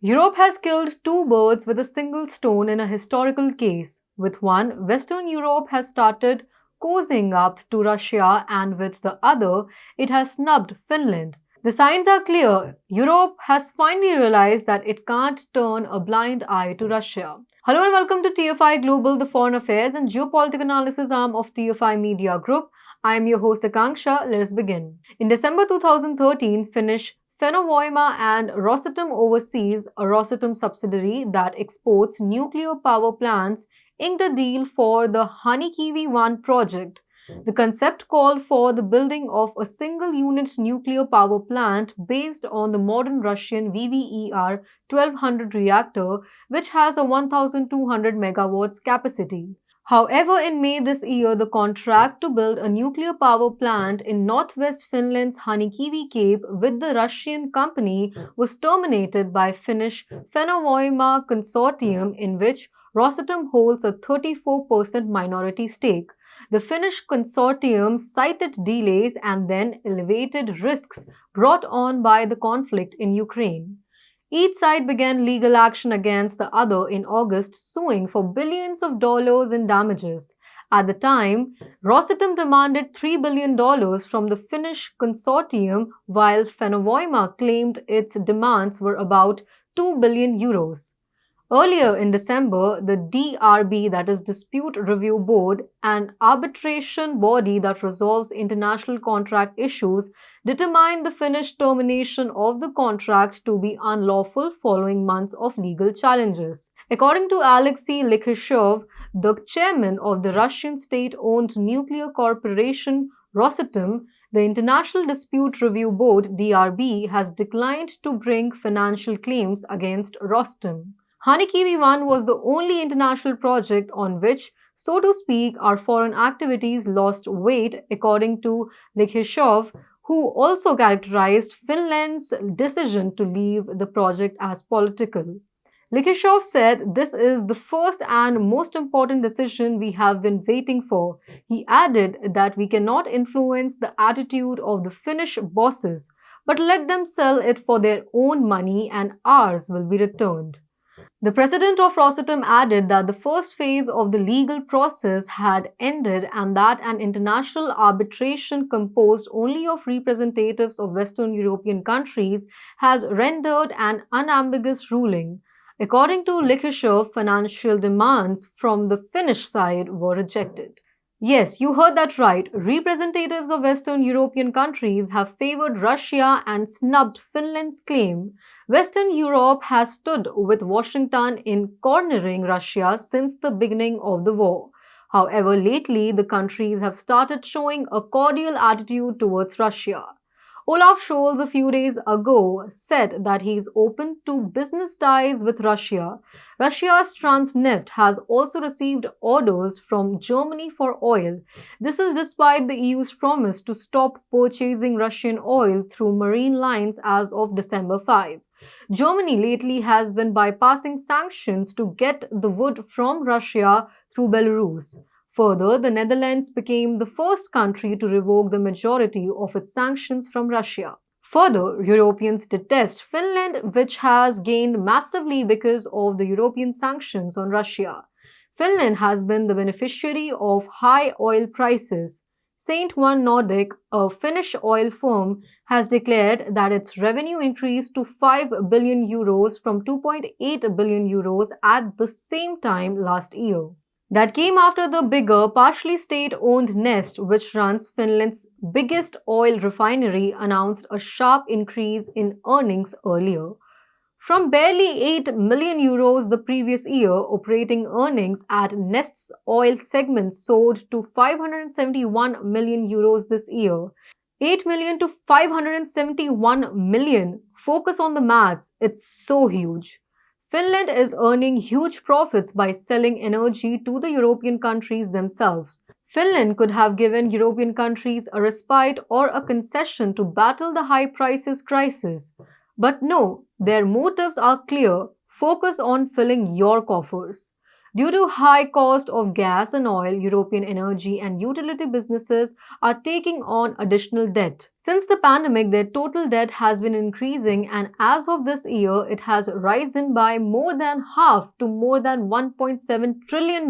Europe has killed two birds with a single stone in a historical case. With one, Western Europe has started cozying up to Russia, and with the other, it has snubbed Finland. The signs are clear. Europe has finally realized that it can't turn a blind eye to Russia. Hello and welcome to TFI Global, the foreign affairs and geopolitical analysis arm of TFI Media Group. I am your host Akanksha. Let us begin. In December 2013, Finnish Fennovoima and Rosatom Overseas, a Rosatom subsidiary that exports nuclear power plants, inked a deal for the Hanhikivi 1 project. The concept called for the building of a single-unit nuclear power plant based on the modern Russian VVER 1200 reactor, which has a 1,200 megawatts capacity. However, in May this year, the contract to build a nuclear power plant in northwest Finland's Hanhikivi Cape with the Russian company was terminated by Finnish Fennovoima Consortium, in which Rosatom holds a 34% minority stake. The Finnish consortium cited delays and then elevated risks brought on by the conflict in Ukraine. Each side began legal action against the other in August, suing for billions of dollars in damages. At the time, Rosatom demanded $3 billion from the Finnish consortium, while Fennovoima claimed its demands were about 2 billion euros. Earlier in December, the DRB, that is Dispute Review Board, an arbitration body that resolves international contract issues, determined the Finnish termination of the contract to be unlawful following months of legal challenges. According to Alexei Likhyshev, the chairman of the Russian state-owned nuclear corporation Rosatom, the International Dispute Review Board (DRB) has declined to bring financial claims against Rosatom. Hanhikivi 1 was the only international project on which, so to speak, our foreign activities lost weight, according to Likhyshev, who also characterized Finland's decision to leave the project as political. Likhyshev said, "This is the first and most important decision we have been waiting for." He added that we cannot influence the attitude of the Finnish bosses, but let them sell it for their own money and ours will be returned. The president of Rosatom added that the first phase of the legal process had ended and that an international arbitration composed only of representatives of Western European countries has rendered an unambiguous ruling. According to Likhyshev, financial demands from the Finnish side were rejected. Yes, you heard that right. Representatives of Western European countries have favored Russia and snubbed Finland's claim. Western Europe has stood with Washington in cornering Russia since the beginning of the war. However, lately the countries have started showing a cordial attitude towards Russia. Olaf Scholz a few days ago said that he is open to business ties with Russia. Russia's Transneft has also received orders from Germany for oil. This is despite the EU's promise to stop purchasing Russian oil through marine lines as of December 5. Germany lately has been bypassing sanctions to get the wood from Russia through Belarus. Further, the Netherlands became the first country to revoke the majority of its sanctions from Russia. Further, Europeans detest Finland, which has gained massively because of the European sanctions on Russia. Finland has been the beneficiary of high oil prices. Saint One Nordic, a Finnish oil firm, has declared that its revenue increased to 5 billion euros from 2.8 billion euros at the same time last year. That came after the bigger, partially state-owned Nest, which runs Finland's biggest oil refinery, announced a sharp increase in earnings earlier. From barely 8 million euros the previous year, operating earnings at Nest's oil segment soared to 571 million euros this year. 8 million to 571 million. Focus on the maths, it's so huge. Finland is earning huge profits by selling energy to the European countries themselves. Finland could have given European countries a respite or a concession to battle the high prices crisis. But no, their motives are clear. Focus on filling your coffers. Due to high cost of gas and oil, European energy and utility businesses are taking on additional debt. Since the pandemic, their total debt has been increasing, and as of this year, it has risen by more than half to more than $1.7 trillion.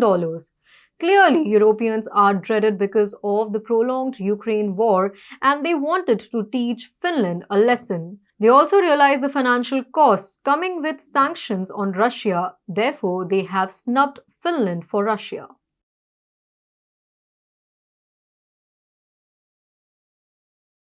Clearly, Europeans are dreaded because of the prolonged Ukraine war, and they wanted to teach Finland a lesson. They also realize the financial costs coming with sanctions on Russia, therefore, they have snubbed Finland for Russia.